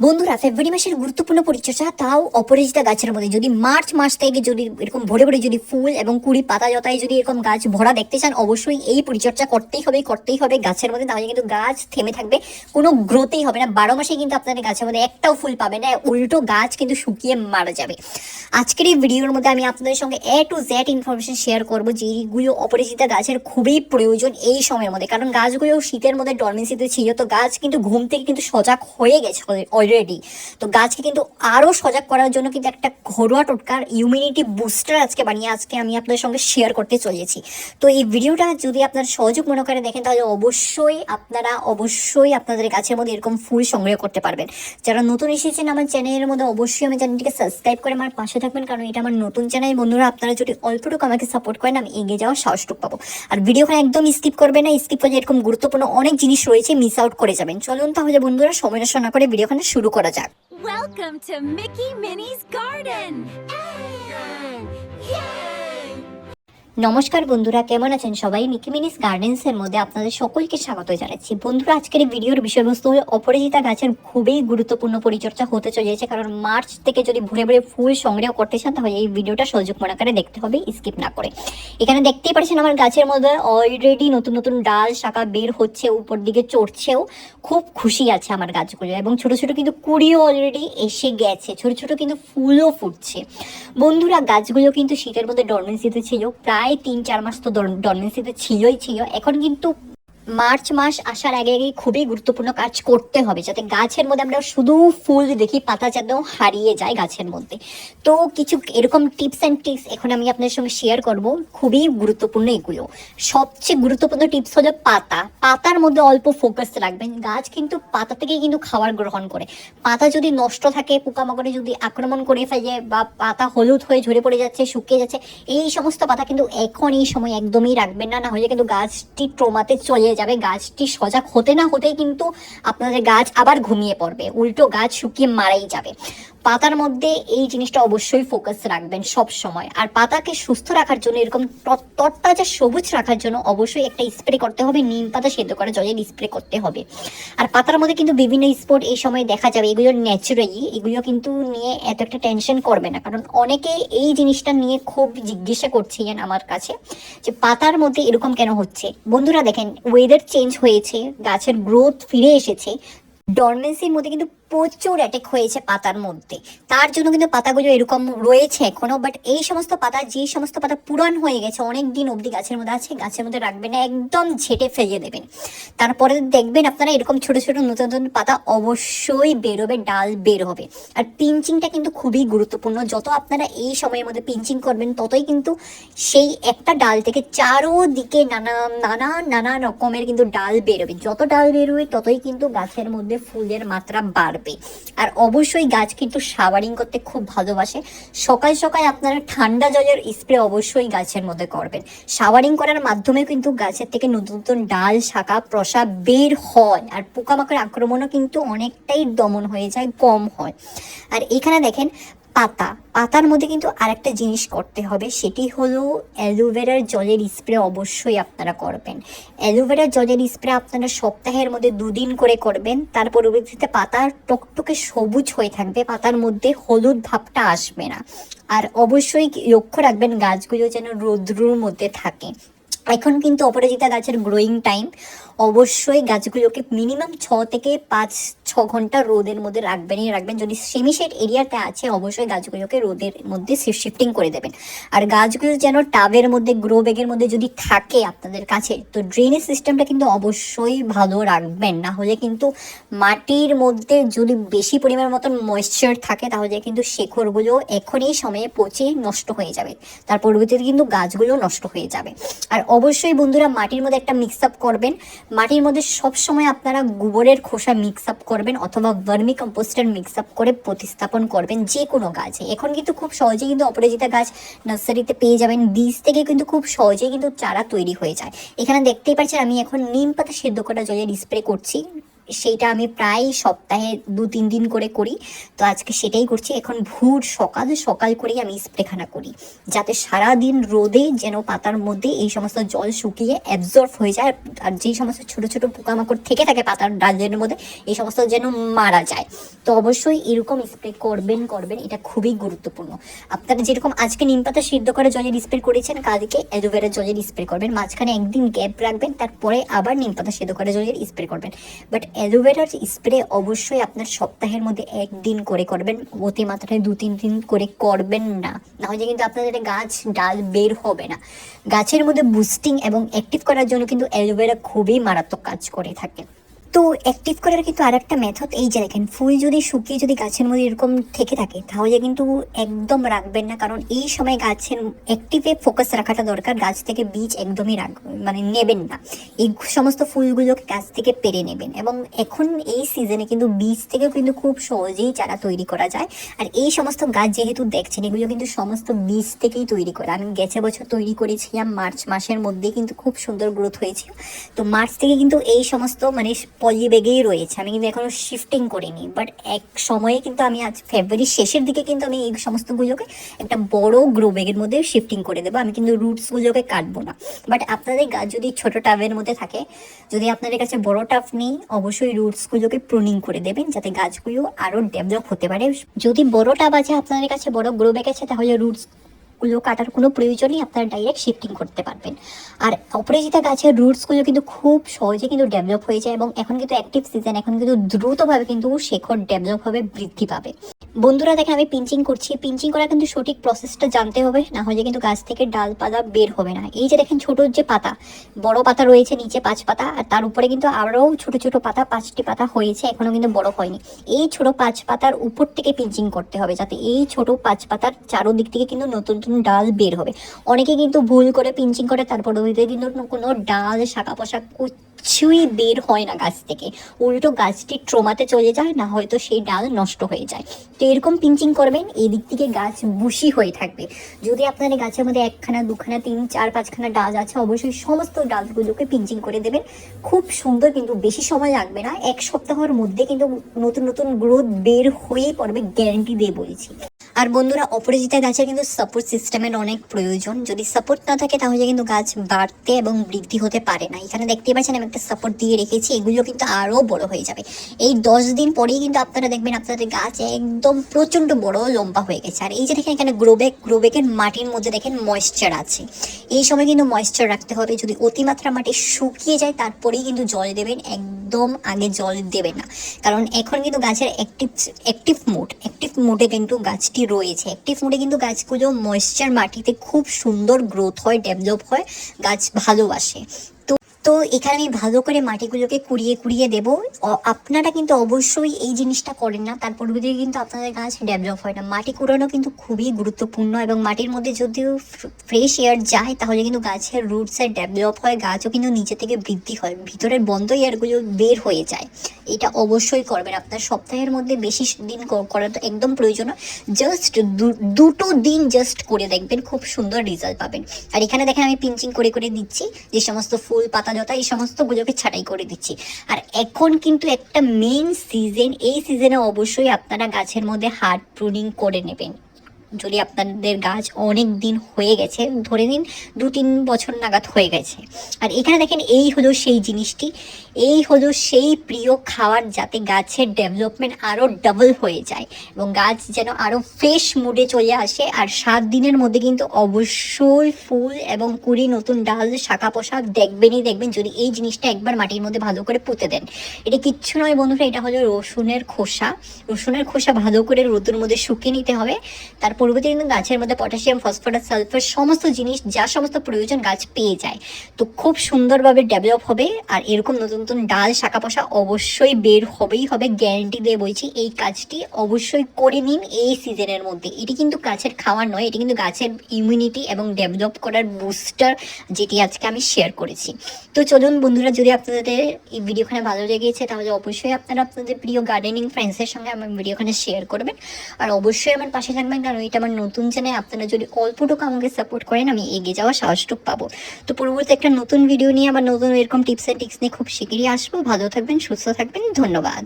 বন্ধুরা, ফেব্রুয়ারি মাসের গুরুত্বপূর্ণ পরিচর্যা, তাও অপরাজিতা গাছের মধ্যে। যদি মার্চ মাস থেকে যদি এরকম ভরে ভরে যদি ফুল এবং কুড়ি পাতা জতায় যদি এরকম গাছ ভরা দেখতে চান, অবশ্যই এই পরিচর্যা করতেই হবে গাছের মধ্যে। তাহলে কিন্তু গাছ থেমে থাকবে, কোনো গ্রোথই হবে না। 12 মাসে কিন্তু আপনাদের গাছের মধ্যে একটাও ফুল পাবে না, উল্টো গাছ কিন্তু শুকিয়ে মারা যাবে। আজকের এই ভিডিওর মধ্যে আমি আপনাদের সঙ্গে A to Z information share করবো, যেগুলো অপরাজিতা গাছের খুবই প্রয়োজন এই সময়ের মধ্যে। কারণ গাছগুলো শীতের মধ্যে ডরমেন্সিতে ছিল, তো গাছ কিন্তু ঘুম থেকে কিন্তু সজাগ হয়ে গেছে অলরেডি। তো গাছকে কিন্তু আরও সজাগ করার জন্য কিন্তু একটা ঘরোয়া টোটকার ইমিউনিটি বুস্টার আজকে আমি আপনাদের সঙ্গে শেয়ার করতে চলেছি। তো এই ভিডিওটা যদি আপনার সহযোগ মনে করে দেখেন, তাহলে অবশ্যই আপনাদের গাছের মধ্যে এরকম ফুল সংগ্রহ করতে পারবেন। যারা নতুন এসেছেন আমার চ্যানেলের মধ্যে, অবশ্যই আমার চ্যানেলটিকে সাবস্ক্রাইব করে আমার পাশে থাকবেন, কারণ এটা আমার নতুন চ্যানেল। বন্ধুরা, আপনারা যদি অল্পটুকু আমাকে সাপোর্ট করেন, আমি এগিয়ে যাওয়ার সাহসটুকু পাবো। আর ভিডিওখানে একদম স্কিপ করবে না, স্কিপ করলে এরকম গুরুত্বপূর্ণ অনেক জিনিস রয়েছে, মিস আউট করে যাবেন। চলুন তাহলে বন্ধুরা, সময় নষ্ট না করে ভিডিওখানে শুরু করা যাক। Welcome to Mickey Minnie's Garden! Yay! নমস্কার বন্ধুরা, কেমন আছেন সবাই? মিকি মিনিস গার্ডেন্সের মধ্যে আপনাদের সকলকে স্বাগত জানাচ্ছি। বন্ধুরা, আজকের এই ভিডিওর বিষয়বস্তু হলো অপরাজিতা গাছের খুবই গুরুত্বপূর্ণ পরিচর্যা হতে চলেছে। কারণ মার্চ থেকে যদি ভরে ভরে ফুল সংগ্রহ করতে চান, তাহলে এই ভিডিওটা সহযোগ মনে করে দেখতে হবে, স্কিপ না করে। এখানে দেখতেই পাচ্ছেন আমার গাছের মধ্যে অলরেডি নতুন নতুন ডাল শাখা বের হচ্ছে, উপর দিকে চড়ছেও। খুব খুশি আছে আমার গাছগুলো, এবং ছোট ছোট কিন্তু কুড়িও অলরেডি এসে গেছে, ছোট ছোট কিন্তু ফুলও ফুটছে। বন্ধুরা, গাছগুলো কিন্তু শীতের মধ্যে ডরমেন্সিতে ছিল, প্রায় 3-4 মাস তো ডরমেন্সিতে ছিল। এখন কিন্তু মার্চ মাস আসার আগে খুবই গুরুত্বপূর্ণ কাজ করতে হবে, যাতে গাছের মধ্যে আমরা শুধু ফুল দেখি, পাতা যেন হারিয়ে যায় গাছের মধ্যে। তো কিছু এরকম টিপস অ্যান্ড ট্রিক্স এখন আমি আপনাদের সঙ্গে শেয়ার করব, খুবই গুরুত্বপূর্ণ এগুলো। সবচেয়ে গুরুত্বপূর্ণ টিপস হলো পাতার মধ্যে অল্প ফোকাস রাখবেন। গাছ কিন্তু পাতা থেকে কিন্তু খাবার গ্রহণ করে। পাতা যদি নষ্ট থাকে, পোকামাকড়ে যদি আক্রমণ করে ফেলে, বা পাতা হলুদ হয়ে ঝরে পড়ে যাচ্ছে, শুকিয়ে যাচ্ছে, এই সমস্ত পাতা কিন্তু এখন এই সময় একদমই রাখবেন না, না হলে কিন্তু গাছটি ট্রমাতে চলে যাবে। গাছটি সজাগ হতে না হতেই কিন্তু আপনাদের গাছ আবার ঘুমিয়ে পড়বে, উল্টো গাছ শুকিয়ে মারাই যাবে। পাতার মধ্যে এই জিনিসটা অবশ্যই ফোকাস রাখবেন সব সময়। আর পাতাকে সুস্থ রাখার জন্য, এরকম তরতাজা সবুজ রাখার জন্য অবশ্যই একটা স্প্রে করতে হবে, নিম পাতা সেদ্ধ করা জলে স্প্রে করতে হবে। আর পাতার মধ্যে কিন্তু বিভিন্ন স্পট এই সময় দেখা যাবে, এগুলো ন্যাচারালি, এগুলো কিন্তু নিয়ে এত একটা টেনশন করবে না। কারণ অনেকে এই জিনিসটা নিয়ে খুব জিজ্ঞাসা করছিলেন আমার কাছে, যে পাতার মধ্যে এরকম কেন হচ্ছে। বন্ধুরা দেখেন, ওয়েদার চেঞ্জ হয়েছে, গাছের গ্রোথ ফিরে এসেছে, ডরমেন্সির মধ্যে কিন্তু প্রচুর অ্যাটাক হয়েছে পাতার মধ্যে, তার জন্য কিন্তু পাতাগুলো এরকম রয়েছে এখনো। বাট এই সমস্ত পাতা, যে সমস্ত পাতা পুরান হয়ে গেছে, অনেক দিন অবধি গাছের মধ্যে আছে, গাছের মধ্যে রাখবেন না, একদম ঝেঁটে ফেলে দেবেন। তারপরে দেখবেন আপনারা এরকম ছোট ছোট নতুন নতুন পাতা অবশ্যই বেরোবে, ডাল বের হবে। আর পিঞ্চিংটা কিন্তু খুবই গুরুত্বপূর্ণ। যত আপনারা এই সময়ের মধ্যে পিঞ্চিং করবেন, ততই কিন্তু সেই একটা ডাল থেকে চারোদিকে নানা রকমের কিন্তু ডাল বেরোবে। যত ডাল বেরোবে, ততই কিন্তু গাছের মধ্যে ফুলের মাত্রা বাড়বে। আর অবশ্যই গাছ কিন্তু শাওয়ারিং করতে খুব ভালোবাসে। সকাল সকাল আপনারা ঠান্ডা জলের স্প্রে অবশ্যই গাছের মধ্যে করবেন। শাওয়ারিং করার মাধ্যমে কিন্তু গাছের থেকে নতুন নতুন ডাল শাখা প্রশা বের হয়, আর পোকামাকড়ের আক্রমণও কিন্তু অনেকটাই দমন হয়ে যায়, কম হয়। আর এখানে দেখেন, পাতার মধ্যে কিন্তু আরেকটা জিনিস করতে হবে, সেটি হলো অ্যালোভেরার জলের স্প্রে অবশ্যই আপনারা করবেন। অ্যালোভেরার জলের স্প্রে আপনারা সপ্তাহের মধ্যে 2 দিন করে করবেন। তার পরবর্তীতে পাতা টকটকে সবুজ হয়ে থাকবে, পাতার মধ্যে হলুদ ভাবটা আসবে না। আর অবশ্যই লক্ষ্য রাখবেন গাছগুলো যেন রৌদ্রুর মধ্যে থাকে। এখন কিন্তু অপরাজিতা গাছের গ্রোয়িং টাইম, অবশ্যই গাছগুলোকে মিনিমাম 6 থেকে 5-6 ঘন্টা রোদের মধ্যে রাখবেন। যদি সেমিশেড এরিয়াতে আছে, অবশ্যই গাছগুলোকে রোদের মধ্যে শিফটিং করে দেবেন। আর গাছগুলো যেন টাবের মধ্যে, গ্রো ব্যাগের মধ্যে যদি থাকে আপনাদের কাছে, তো ড্রেনেজ সিস্টেমটা কিন্তু অবশ্যই ভালো রাখবেন, না হলে কিন্তু মাটির মধ্যে যদি বেশি পরিমাণ মতন ময়েশ্চার থাকে, তাহলে কিন্তু শেকড়গুলো এখনই সময়ে পচে নষ্ট হয়ে যাবে, তার পরবর্তীতে কিন্তু গাছগুলো নষ্ট হয়ে যাবে। আর অবশ্যই বন্ধুরা, মাটির মধ্যে একটা মিক্স আপ করবেন। মাটির মধ্যে সবসময় আপনারা গোবরের খোসা মিক্স আপ করবেন, অথবা ভার্মি কম্পোস্টার মিক্স আপ করে প্রতিস্থাপন করবেন যে কোনো গাছে। এখন কিন্তু খুব সহজেই কিন্তু অপরাজিতা গাছ নার্সারিতে পেয়ে যাবেন, বীজ থেকে কিন্তু খুব সহজেই কিন্তু চারা তৈরি হয়ে যায়। এখানে দেখতেই পাচ্ছেন আমি এখন নিম পাতা সেদ্ধ করা জলের স্প্রে করছি। সেইটা আমি প্রায় সপ্তাহে 2-3 দিন করে করি। তো আজকে সেটাই করছি। এখন ভোর সকাল সকাল করেই আমি স্প্রেখানা করি, যাতে সারাদিন রোদে যেন পাতার মধ্যে এই সমস্ত জল শুকিয়ে অ্যাবজর্ব হয়ে যায়, আর যেই সমস্ত ছোট ছোট পোকামাকড় থেকে থাকে পাতার ডালের মধ্যে এই সমস্ত যেন মারা যায়। তো অবশ্যই এরকম স্প্রে করবেন, এটা খুবই গুরুত্বপূর্ণ। আপনারা যেরকম আজকে নিম পাতা সিদ্ধ করে জলের স্প্রে করেছেন, কালকে অ্যালোভেরা জলের স্প্রে করবেন, মাঝখানে একদিন গ্যাপ রাখবেন, তারপরে আবার নিম পাতা সিদ্ধ করে জলের স্প্রে করবেন। বাট অ্যালোভেরার স্প্রে অবশ্যই আপনার সপ্তাহের মধ্যে একদিন করে করবেন, অতিমাত্রায় 2-3 দিন করে করবেন না, নাহলে কিন্তু আপনাদের গাছ ডাল বের হবে না। গাছের মধ্যে বুস্টিং এবং অ্যাক্টিভ করার জন্য কিন্তু অ্যালোভেরা খুবই মারাত্মক কাজ করে থাকে। তো অ্যাক্টিভ করার কিন্তু আর একটা মেথড, এই যে দেখেন ফুল যদি শুকিয়ে যদি গাছের মধ্যে এরকম থেকে থাকে তাহলে কিন্তু একদম রাখবেন না, কারণ এই সময় গাছের অ্যাক্টিভে ফোকাস রাখাটা দরকার। গাছ থেকে বীজ একদমই মানে নেবেন না, এই সমস্ত ফুলগুলোকে গাছ থেকে পেরে নেবেন। এবং এখন এই সিজনে কিন্তু বীজ থেকেও কিন্তু খুব সহজেই চারা তৈরি করা যায়। আর এই সমস্ত গাছ যেহেতু দেখছেন এগুলো কিন্তু সমস্ত বীজ থেকেই তৈরি করা। আমি গেছে বছর তৈরি করেছিলাম মার্চ মাসের মধ্যে, কিন্তু খুব সুন্দর গ্রোথ হয়েছিল। তো মার্চ থেকে কিন্তু এই সমস্ত মানে পলি ব্যাগেই রয়েছে, আমি কিন্তু এখনো শিফটিং করিনি। বাট এক সময়ে কিন্তু আমি আজ ফেব্রুয়ারির শেষের দিকে কিন্তু আমি এই সমস্তগুলোকে একটা বড় গ্রো ব্যাগের মধ্যে শিফটিং করে দেবো। আমি কিন্তু রুটসগুলোকে কাটবো না। বাট আপনাদের গাছ যদি ছোট টাবের মধ্যে থাকে, যদি আপনাদের কাছে বড় টাব নেই, অবশ্যই রুটসগুলোকে প্রুনিং করে দেবেন, যাতে গাছগুলো আরও ডেভেলপ হতে পারে। যদি বড় টাব আছে আপনাদের কাছে, বড় গ্রো ব্যাগ আছে, তাহলে রুটসগুলো কাটার কোনো প্রয়োজনই, আপনারা ডাইরেক্ট শিফটিং করতে পারবেন। আর অপরাজিতা গাছের রুটসগুলো কিন্তু খুব সহজে কিন্তু ডেভেলপ হয়ে যায়, এবং এখন কিন্তু অ্যাক্টিভ সিজন, এখন কিন্তু দ্রুতভাবে কিন্তু শেকড় ডেভেলপ হবে, বৃদ্ধি পাবে। বন্ধুরা দেখেন আমি পিঞ্চিং করছি, পিঞ্চিং করার কিন্তু সঠিক প্রসেসটা জানতে হবে, না হলে কিন্তু গাছ থেকে ডালপালা বের হবে না। এই যে দেখেন ছোট যে পাতা, বড় পাতা রয়েছে নিচে 5 পাতা, আর তার উপরে কিন্তু আরও ছোট ছোট পাতা 5টি পাতা হয়েছে, এখনো কিন্তু বড় হয়নি। এই ছোট 5 পাতার উপর থেকে পিঞ্চিং করতে হবে, যাতে এই ছোট 5 পাতার চারোদিক থেকে কিন্তু নতুন নতুন ডাল বের হবে। অনেকে কিন্তু ভুল করে পিঞ্চিং করে, তারপর কিন্তু কোনো ডাল শাখা পোশাক কিছুই বের হয় না গাছ থেকে, উল্টো গাছটি ট্রমাতে চলে যায়, না হয়তো সেই ডাল নষ্ট হয়ে যায়। তো এরকম পিঞ্চিং করবেন, এই দিক থেকে গাছ বুশি হয়ে থাকবে। যদি আপনাদের গাছের মধ্যে 1খানা 2খানা 3 4 5খানা ডাল আছে, অবশ্যই সমস্ত ডালগুলোকে পিঞ্চিং করে দেবেন। খুব সুন্দর, কিন্তু বেশি সময় লাগবে না, 1 সপ্তাহের মধ্যে কিন্তু নতুন নতুন গ্রোথ বের হয়েই পড়বে, গ্যারান্টি দিয়ে বলছি। আর বন্ধুরা অপরাজিতা গাছের কিন্তু সাপোর্ট সিস্টেমের অনেক প্রয়োজন, যদি সাপোর্ট না থাকে তাহলে কিন্তু গাছ বাড়তে এবং বৃদ্ধি হতে পারে না। এখানে দেখতে পাচ্ছেন আমি একটা সাপোর্ট দিয়ে রেখেছি, এগুলো কিন্তু আরও বড় হয়ে যাবে। এই 10 দিন পরেই কিন্তু আপনারা দেখবেন আপনাদের গাছ একদম প্রচণ্ড বড় লম্বা হয়ে গেছে। আর এই যে দেখেন এখানে গ্রোব্যাগের মাটির মধ্যে দেখেন ময়েশ্চার আছে, এই সময় কিন্তু ময়েশ্চার রাখতে হবে। যদি অতিমাত্রা মাটি শুকিয়ে যায় তারপরেই কিন্তু জল দেবেন, একদম আগে জল দেবেন না, কারণ এখন কিন্তু গাছের অ্যাক্টিভ মোডে কিন্তু গাছটি রয়েছে। অ্যাক্টিভ মোডে কিন্তু গাছগুলো ময়েশ্চার মাটিতে খুব সুন্দর গ্রোথ হয়, ডেভেলপ হয়, গাছ ভালোবাসে। তো এখানে আমি ভালো করে মাটিগুলোকে কুড়িয়ে দেবো। আপনারা কিন্তু অবশ্যই এই জিনিসটা করেন না, তার পরবর্তীতে কিন্তু আপনাদের গাছ ডেভেলপ হয় না। মাটি কুড়ানো কিন্তু খুবই গুরুত্বপূর্ণ, এবং মাটির মধ্যে যদিও ফ্রেশ এয়ার যায় তাহলে কিন্তু গাছের রুটসের ডেভেলপ হয়, গাছও কিন্তু নিচে থেকে বৃদ্ধি হয়, ভিতরের বন্ধ এয়ারগুলো বের হয়ে যায়। এটা অবশ্যই করবেন। আপনার সপ্তাহের মধ্যে বেশি দিন করা তো একদম প্রয়োজন নয়, জাস্ট 2টো দিন জাস্ট করে দেখবেন, খুব সুন্দর রেজাল্ট পাবেন। আর এখানে দেখেন আমি পিঞ্চিং করে দিচ্ছি, যে সমস্ত ফুল পাতা যথা এই সমস্তগুলোকে ছাঁটাই করে দিচ্ছি। আর এখন কিন্তু একটা মেইন সিজন, এই সিজনে অবশ্যই আপনারা গাছের মধ্যে হার্ড প্রুনিং করে নেবেন। যদি আপনাদের গাছ অনেক দিন হয়ে গেছে, ধরে নিন 2-3 বছর নাগাদ হয়ে গেছে, আর এখানে দেখেন এই হলো সেই জিনিসটি, এই হলো সেই প্রিয় খাবার, যাতে গাছের ডেভেলপমেন্ট আরও ডাবল হয়ে যায় এবং গাছ যেন আরও ফ্রেশ মুডে চলে আসে। আর 7 দিনের মধ্যে কিন্তু অবশ্যই ফুল এবং কুড়ি নতুন ডাল শাখা পোশাক দেখবেন, যদি এই জিনিসটা একবার মাটির মধ্যে ভালো করে পুঁতে দেন। এটা কিচ্ছু নয় বন্ধুরা, এটা হলো রসুনের খোসা ভালো করে রোদের মধ্যে শুকিয়ে নিতে হবে। তার পরবর্তী কিন্তু গাছের মধ্যে পটাশিয়াম, ফসফরাস, সালফার সমস্ত জিনিস যা সমস্ত প্রয়োজন গাছ পেয়ে যায়, তো খুব সুন্দরভাবে ডেভেলপ হবে। আর এরকম নতুন নতুন ডাল শাখা পোশা অবশ্যই বের হবেই হবে, গ্যারান্টি দিয়ে বলছি। এই কাজটি অবশ্যই করে নিন এই সিজনের মধ্যে। এটি কিন্তু গাছের খাওয়ার নয়, এটি কিন্তু গাছের ইমিউনিটি এবং ডেভেলপ করার বুস্টার, যেটি আজকে আমি শেয়ার করেছি। তো চলুন বন্ধুরা, যদি আপনাদের এই ভিডিওখানে ভালো লেগেছে তাহলে অবশ্যই আপনারা আপনাদের প্রিয় গার্ডেনিং ফ্রেন্ডসের সঙ্গে আমার ভিডিওখানে শেয়ার করবেন, আর অবশ্যই আমার পাশে থাকবেন, কারণ এটা আমার নতুন চ্যানেল, আপনারা যদি অল্পটুকু আমাকে সাপোর্ট করেন আমি এগিয়ে যাওয়ার সাহসটুকু পাবো। তো পরবর্তী একটা নতুন ভিডিও নিয়ে আবার নতুন এরকম টিপস অ্যান্ড ট্রিক্স নিয়ে খুব শিগগিরই আসবো। ভালো থাকবেন, সুস্থ থাকবেন, ধন্যবাদ।